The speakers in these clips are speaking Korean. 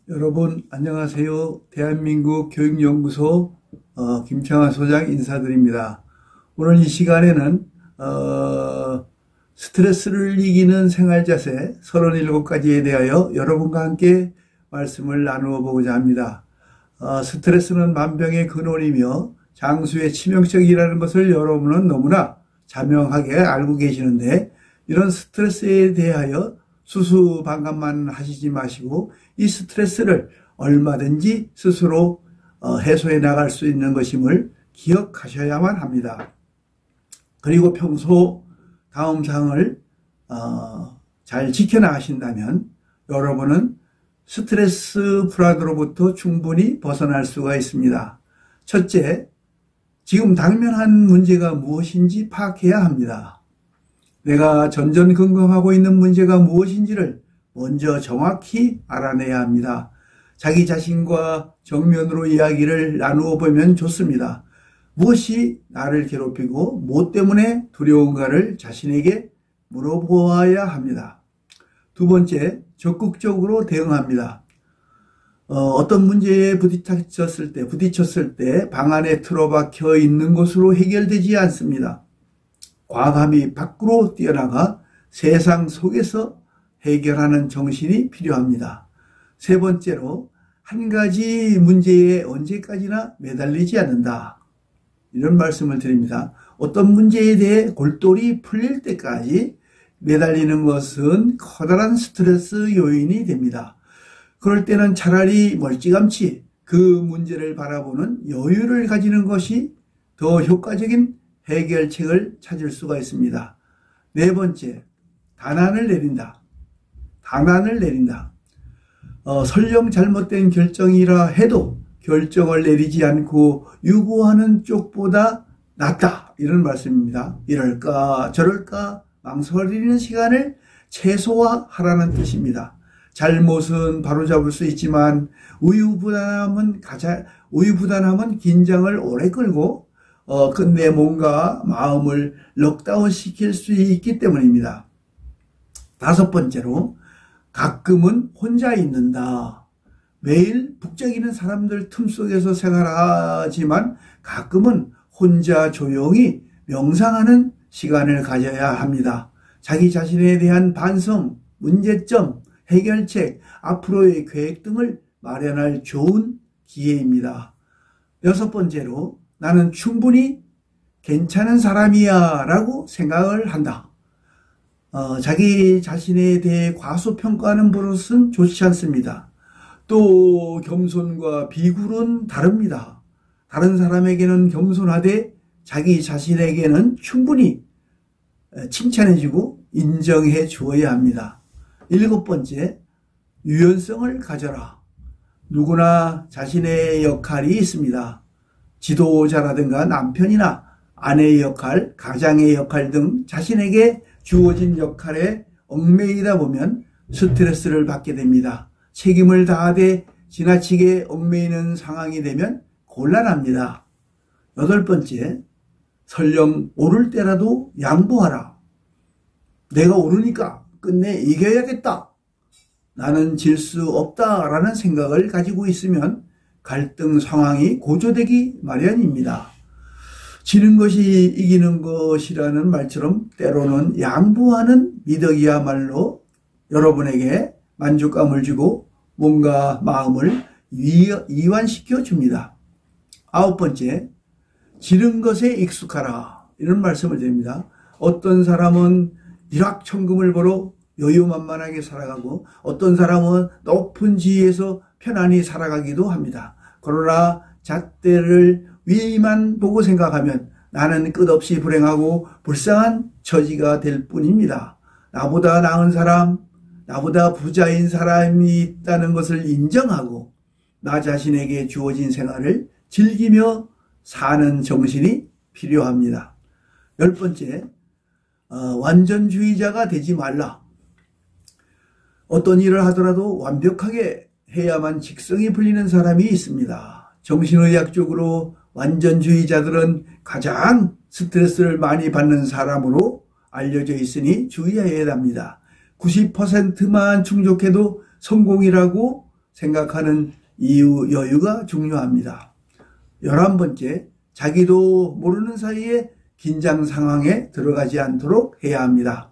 여러분 안녕하세요. 대한민국 교육연구소 김창환 소장 인사드립니다. 오늘 이 시간에는 스트레스를 이기는 생활자세 37가지에 대하여 여러분과 함께 말씀을 나누어 보고자 합니다. 스트레스는 만병의 근원이며 장수의 치명적이라는 것을 여러분은 너무나 자명하게 알고 계시는데, 이런 스트레스에 대하여 수수방관만 하시지 마시고 이 스트레스를 얼마든지 스스로 해소해 나갈 수 있는 것임을 기억하셔야만 합니다. 그리고 평소 다음 사항을 잘 지켜나가신다면 여러분은 스트레스 불안으로부터 충분히 벗어날 수가 있습니다. 첫째, 지금 당면한 문제가 무엇인지 파악해야 합니다. 내가 전전긍긍하고 있는 문제가 무엇인지를 먼저 정확히 알아내야 합니다. 자기 자신과 정면으로 이야기를 나누어 보면 좋습니다. 무엇이 나를 괴롭히고 무엇 때문에 두려운가를 자신에게 물어보아야 합니다. 두 번째, 적극적으로 대응합니다. 어떤 문제에 부딪혔을 때 방안에 틀어박혀 있는 것으로 해결되지 않습니다. 과감히 밖으로 뛰어나가 세상 속에서 해결하는 정신이 필요합니다. 세 번째로, 한 가지 문제에 언제까지나 매달리지 않는다. 이런 말씀을 드립니다. 어떤 문제에 대해 골똘히 풀릴 때까지 매달리는 것은 커다란 스트레스 요인이 됩니다. 그럴 때는 차라리 멀찌감치 그 문제를 바라보는 여유를 가지는 것이 더 효과적인 해결책을 찾을 수가 있습니다. 네 번째, 단안을 내린다. 설령 잘못된 결정이라 해도 결정을 내리지 않고 유보하는 쪽보다 낫다, 이런 말씀입니다. 이럴까 저럴까 망설이는 시간을 최소화하라는 뜻입니다. 잘못은 바로잡을 수 있지만 우유부단함은 긴장을 오래 끌고 끝내 몸과 마음을 럭다운 시킬 수 있기 때문입니다. 다섯 번째로, 가끔은 혼자 있는다. 매일 북적이는 사람들 틈 속에서 생활하지만 가끔은 혼자 조용히 명상하는 시간을 가져야 합니다. 자기 자신에 대한 반성, 문제점, 해결책, 앞으로의 계획 등을 마련할 좋은 기회입니다. 여섯 번째로, 나는 충분히 괜찮은 사람이야 라고 생각을 한다. 자기 자신에 대해 과소평가하는 버릇은 좋지 않습니다. 또 겸손과 비굴은 다릅니다. 다른 사람에게는 겸손하되 자기 자신에게는 충분히 칭찬해주고 인정해 주어야 합니다. 일곱 번째, 유연성을 가져라. 누구나 자신의 역할이 있습니다. 지도자라든가 남편이나 아내의 역할, 가장의 역할 등 자신에게 주어진 역할에 얽매이다 보면 스트레스를 받게 됩니다. 책임을 다하되 지나치게 얽매이는 상황이 되면 곤란합니다. 여덟 번째, 설령 오를 때라도 양보하라. 내가 오르니까 끝내 이겨야겠다. 나는 질 수 없다라는 생각을 가지고 있으면 갈등 상황이 고조되기 마련입니다. 지는 것이 이기는 것이라는 말처럼 때로는 양보하는 미덕이야말로 여러분에게 만족감을 주고 몸과 마음을 이완시켜 줍니다. 아홉 번째, 지른 것에 익숙하라. 이런 말씀을 드립니다. 어떤 사람은 일확천금을 벌어 여유만만하게 살아가고 어떤 사람은 높은 지위에서 편안히 살아가기도 합니다. 그러나 잣대를 위만 보고 생각하면 나는 끝없이 불행하고 불쌍한 처지가 될 뿐입니다. 나보다 나은 사람, 나보다 부자인 사람이 있다는 것을 인정하고 나 자신에게 주어진 생활을 즐기며 사는 정신이 필요합니다. 열 번째, 완전주의자가 되지 말라. 어떤 일을 하더라도 완벽하게 해야만 직성이 풀리는 사람이 있습니다. 정신의학적으로 완전주의자들은 가장 스트레스를 많이 받는 사람으로 알려져 있으니 주의해야 합니다. 90%만 충족해도 성공이라고 생각하는 이유, 여유가 중요합니다. 11번째, 자기도 모르는 사이에 긴장 상황에 들어가지 않도록 해야 합니다.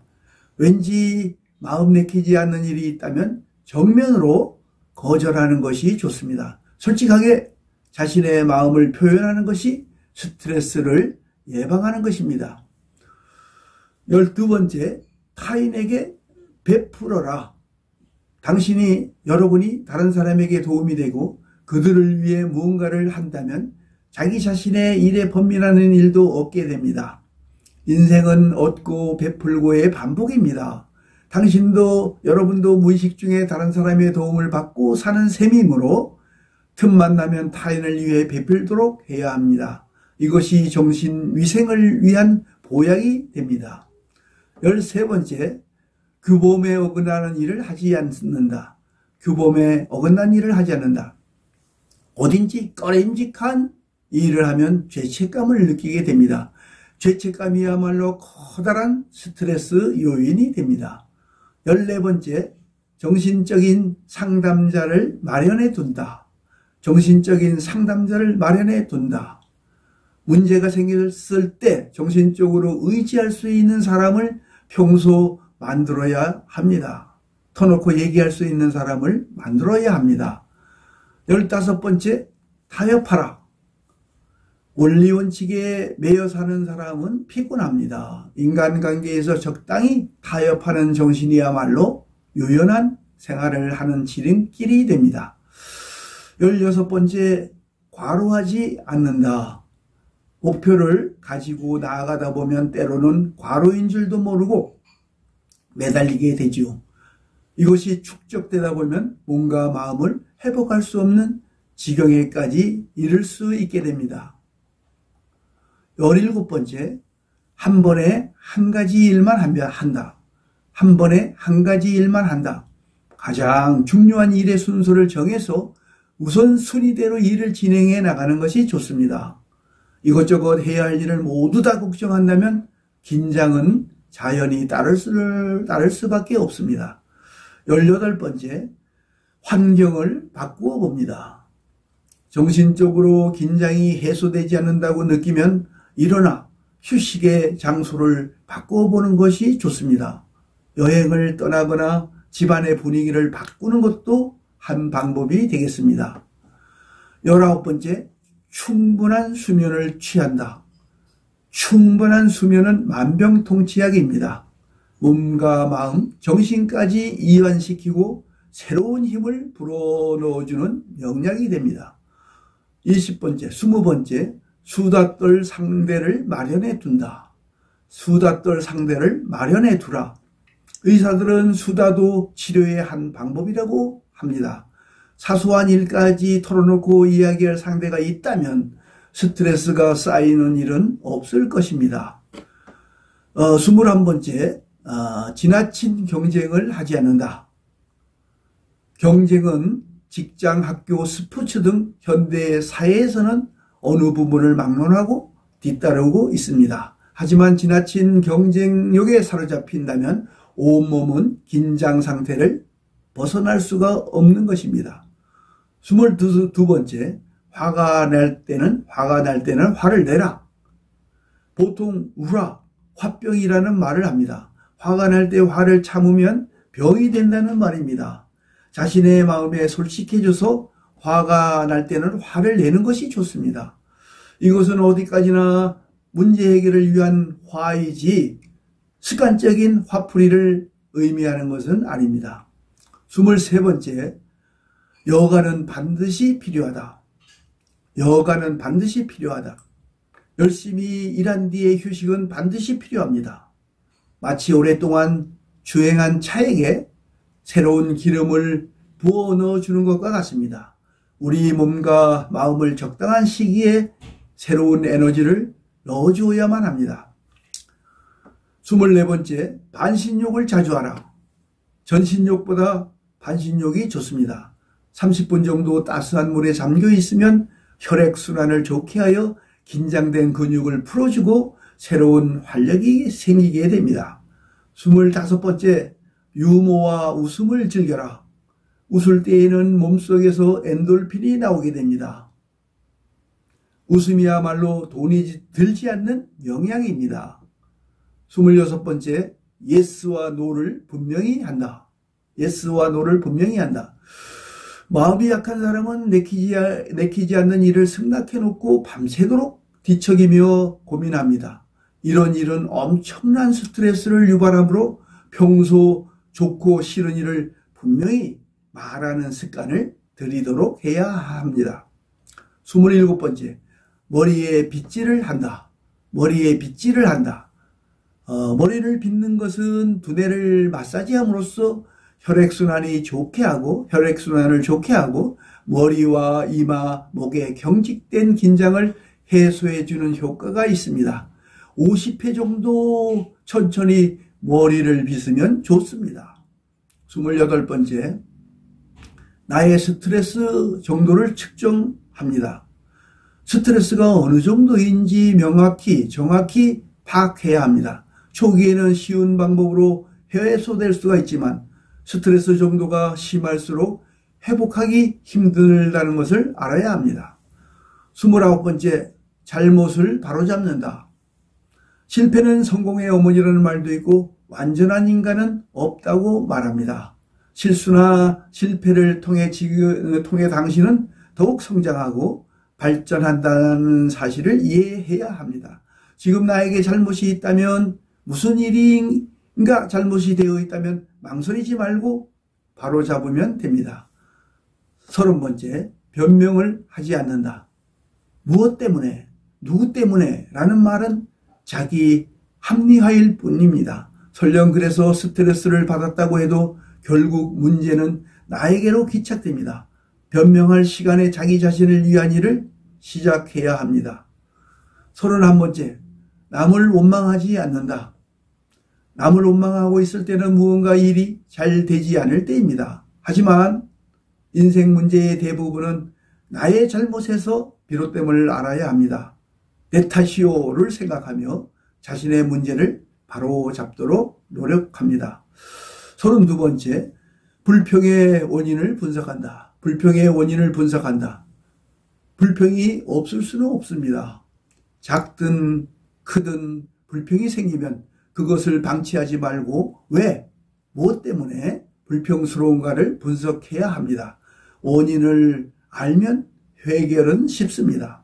왠지 마음 내키지 않는 일이 있다면 정면으로 거절하는 것이 좋습니다. 솔직하게 자신의 마음을 표현하는 것이 스트레스를 예방하는 것입니다. 12번째, 타인에게 베풀어라. 여러분이 다른 사람에게 도움이 되고 그들을 위해 무언가를 한다면 자기 자신의 일에 번민하는 일도 없게 됩니다. 인생은 얻고 베풀고의 반복입니다. 여러분도 무의식 중에 다른 사람의 도움을 받고 사는 셈이므로 틈만 나면 타인을 위해 베풀도록 해야 합니다. 이것이 정신 위생을 위한 보약이 됩니다. 13번째, 규범에 어긋나는 일을 하지 않는다. 규범에 어긋난 일을 하지 않는다. 어딘지 꺼림직한 일을 하면 죄책감을 느끼게 됩니다. 죄책감이야말로 커다란 스트레스 요인이 됩니다. 14번째, 정신적인 상담자를 마련해 둔다. 정신적인 상담자를 마련해 둔다. 문제가 생겼을 때 정신적으로 의지할 수 있는 사람을 평소 만들어야 합니다. 터놓고 얘기할 수 있는 사람을 만들어야 합니다. 15번째, 타협하라. 원리 원칙에 매여 사는 사람은 피곤합니다. 인간관계에서 적당히 타협하는 정신이야말로 유연한 생활을 하는 지름길이 됩니다. 16번째, 과로하지 않는다. 목표를 가지고 나아가다 보면 때로는 과로인 줄도 모르고 매달리게 되지요. 이것이 축적되다 보면 몸과 마음을 회복할 수 없는 지경에까지 이를 수 있게 됩니다. 17번째, 한 번에 한 가지 일만 한다. 한 번에 한 가지 일만 한다. 가장 중요한 일의 순서를 정해서 우선순위대로 일을 진행해 나가는 것이 좋습니다. 이것저것 해야 할 일을 모두 다 걱정한다면 긴장은 자연히 따를 수밖에 없습니다. 18번째, 환경을 바꾸어 봅니다. 정신적으로 긴장이 해소되지 않는다고 느끼면 일어나 휴식의 장소를 바꾸어 보는 것이 좋습니다. 여행을 떠나거나 집안의 분위기를 바꾸는 것도 한 방법이 되겠습니다. 19번째, 충분한 수면을 취한다. 충분한 수면은 만병통치약입니다. 몸과 마음, 정신까지 이완시키고 새로운 힘을 불어넣어주는 명약이 됩니다. 20번째, 수다 떨 상대를 마련해 둔다. 수다 떨 상대를 마련해 두라. 의사들은 수다도 치료의 한 방법이라고 합니다. 사소한 일까지 털어놓고 이야기할 상대가 있다면 스트레스가 쌓이는 일은 없을 것입니다. 21번째, 지나친 경쟁을 하지 않는다. 경쟁은 직장, 학교, 스포츠 등 현대 사회에서는 어느 부분을 막론하고 뒤따르고 있습니다. 하지만 지나친 경쟁력에 사로잡힌다면 온몸은 긴장 상태를 벗어날 수가 없는 것입니다. 22번째, 화가 날 때는 화를 내라. 보통 우라, 화병이라는 말을 합니다. 화가 날 때 화를 참으면 병이 된다는 말입니다. 자신의 마음에 솔직해져서 화가 날 때는 화를 내는 것이 좋습니다. 이것은 어디까지나 문제 해결을 위한 화이지 습관적인 화풀이를 의미하는 것은 아닙니다. 23번째, 여가는 반드시 필요하다. 여가는 반드시 필요하다. 열심히 일한 뒤의 휴식은 반드시 필요합니다. 마치 오랫동안 주행한 차에게 새로운 기름을 부어 넣어주는 것과 같습니다. 우리 몸과 마음을 적당한 시기에 새로운 에너지를 넣어주어야만 합니다. 24번째, 반신욕을 자주 하라. 전신욕보다 반신욕이 좋습니다. 30분 정도 따스한 물에 잠겨 있으면 혈액순환을 좋게 하여 긴장된 근육을 풀어주고 새로운 활력이 생기게 됩니다. 25번째, 유머와 웃음을 즐겨라. 웃을 때에는 몸속에서 엔돌핀이 나오게 됩니다. 웃음이야말로 돈이 들지 않는 영양입니다. 26번째, 예스와 노를 분명히 한다. 예스와 노를 분명히 한다. 마음이 약한 사람은 내키지 않는 일을 생각해놓고 밤새도록 뒤척이며 고민합니다. 이런 일은 엄청난 스트레스를 유발하므로 평소 좋고 싫은 일을 분명히 말하는 습관을 들이도록 해야 합니다. 27번째, 머리에 빗질을 한다. 머리에 빗질을 한다. 머리를 빗는 것은 두뇌를 마사지함으로써 혈액순환을 좋게 하고 머리와 이마, 목에 경직된 긴장을 해소해주는 효과가 있습니다. 50회 정도 천천히 머리를 빗으면 좋습니다. 28번째, 나의 스트레스 정도를 측정합니다. 스트레스가 어느 정도인지 정확히 파악해야 합니다. 초기에는 쉬운 방법으로 해소될 수가 있지만 스트레스 정도가 심할수록 회복하기 힘들다는 것을 알아야 합니다. 29번째, 잘못을 바로잡는다. 실패는 성공의 어머니라는 말도 있고 완전한 인간은 없다고 말합니다. 실수나 실패를 통해 당신은 더욱 성장하고 발전한다는 사실을 이해해야 합니다. 지금 나에게 잘못이 있다면, 무슨 일인가 잘못이 되어 있다면 망설이지 말고 바로 잡으면 됩니다. 30번째, 변명을 하지 않는다. 무엇 때문에, 누구 때문에 라는 말은 자기 합리화일 뿐입니다. 설령 그래서 스트레스를 받았다고 해도 결국 문제는 나에게로 귀착됩니다. 변명할 시간에 자기 자신을 위한 일을 시작해야 합니다. 31번째, 남을 원망하지 않는다. 남을 원망하고 있을 때는 무언가 일이 잘 되지 않을 때입니다. 하지만 인생 문제의 대부분은 나의 잘못에서 비롯됨을 알아야 합니다. 내 탓이요를 생각하며 자신의 문제를 바로 잡도록 노력합니다. 32번째, 불평의 원인을 분석한다. 불평의 원인을 분석한다. 불평이 없을 수는 없습니다. 작든 크든 불평이 생기면 그것을 방치하지 말고 왜, 무엇 때문에 불평스러운가를 분석해야 합니다. 원인을 알면 해결은 쉽습니다.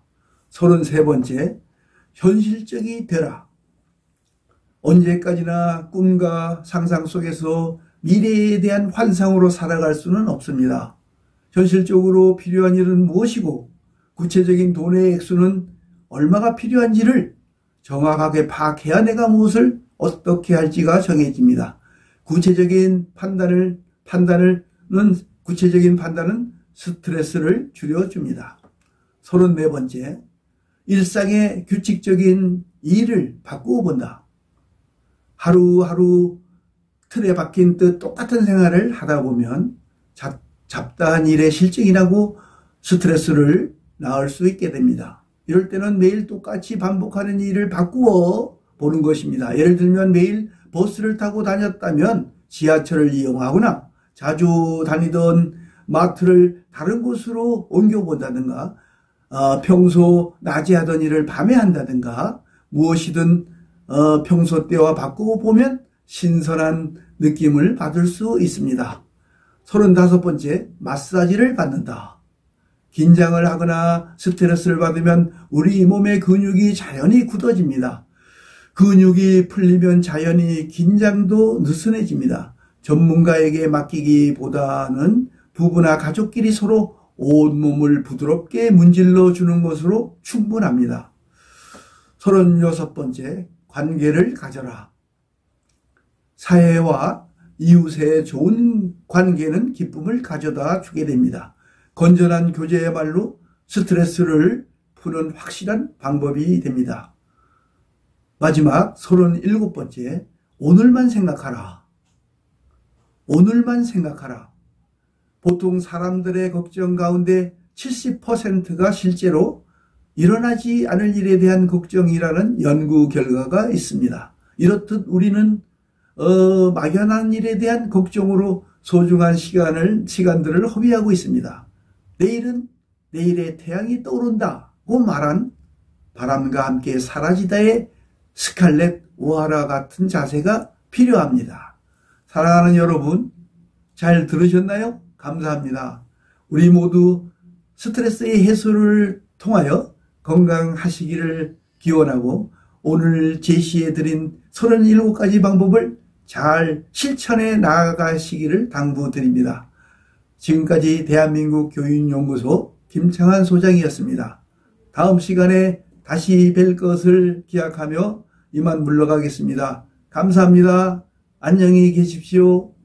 33번째, 현실적이 되라. 언제까지나 꿈과 상상 속에서 미래에 대한 환상으로 살아갈 수는 없습니다. 현실적으로 필요한 일은 무엇이고 구체적인 돈의 액수는 얼마가 필요한지를 정확하게 파악해야 내가 무엇을 어떻게 할지가 정해집니다. 구체적인 판단은 스트레스를 줄여줍니다. 34번째, 일상의 규칙적인 일을 바꾸어 본다. 하루하루 틀에 박힌 듯 똑같은 생활을 하다 보면 잡다한 일에 실증이 나고 스트레스를 낳을 수 있게 됩니다. 이럴 때는 매일 똑같이 반복하는 일을 바꾸어 보는 것입니다. 예를 들면 매일 버스를 타고 다녔다면 지하철을 이용하거나 자주 다니던 마트를 다른 곳으로 옮겨본다든가 평소 낮에 하던 일을 밤에 한다든가 무엇이든 평소 때와 바꾸어 보면 신선한 느낌을 받을 수 있습니다. 35번째, 마사지를 받는다. 긴장을 하거나 스트레스를 받으면 우리 몸의 근육이 자연히 굳어집니다. 근육이 풀리면 자연히 긴장도 느슨해집니다. 전문가에게 맡기기보다는 부부나 가족끼리 서로 온몸을 부드럽게 문질러 주는 것으로 충분합니다. 36번째, 관계를 가져라. 사회와 이웃의 좋은 관계는 기쁨을 가져다 주게 됩니다. 건전한 교제야말로 스트레스를 푸는 확실한 방법이 됩니다. 마지막 37번째, 오늘만 생각하라. 오늘만 생각하라. 보통 사람들의 걱정 가운데 70%가 실제로 일어나지 않을 일에 대한 걱정이라는 연구 결과가 있습니다. 이렇듯 우리는 막연한 일에 대한 걱정으로 소중한 시간들을 허비하고 있습니다. 내일은 내일의 태양이 떠오른다고 말한 바람과 함께 사라지다의 스칼렛 오하라 같은 자세가 필요합니다. 사랑하는 여러분, 잘 들으셨나요? 감사합니다. 우리 모두 스트레스의 해소를 통하여 건강하시기를 기원하고 오늘 제시해드린 37가지 방법을 잘 실천해 나아가시기를 당부드립니다. 지금까지 대한민국 교육연구소 김창환 소장이었습니다. 다음 시간에 다시 뵐 것을 기약하며 이만 물러가겠습니다. 감사합니다. 안녕히 계십시오.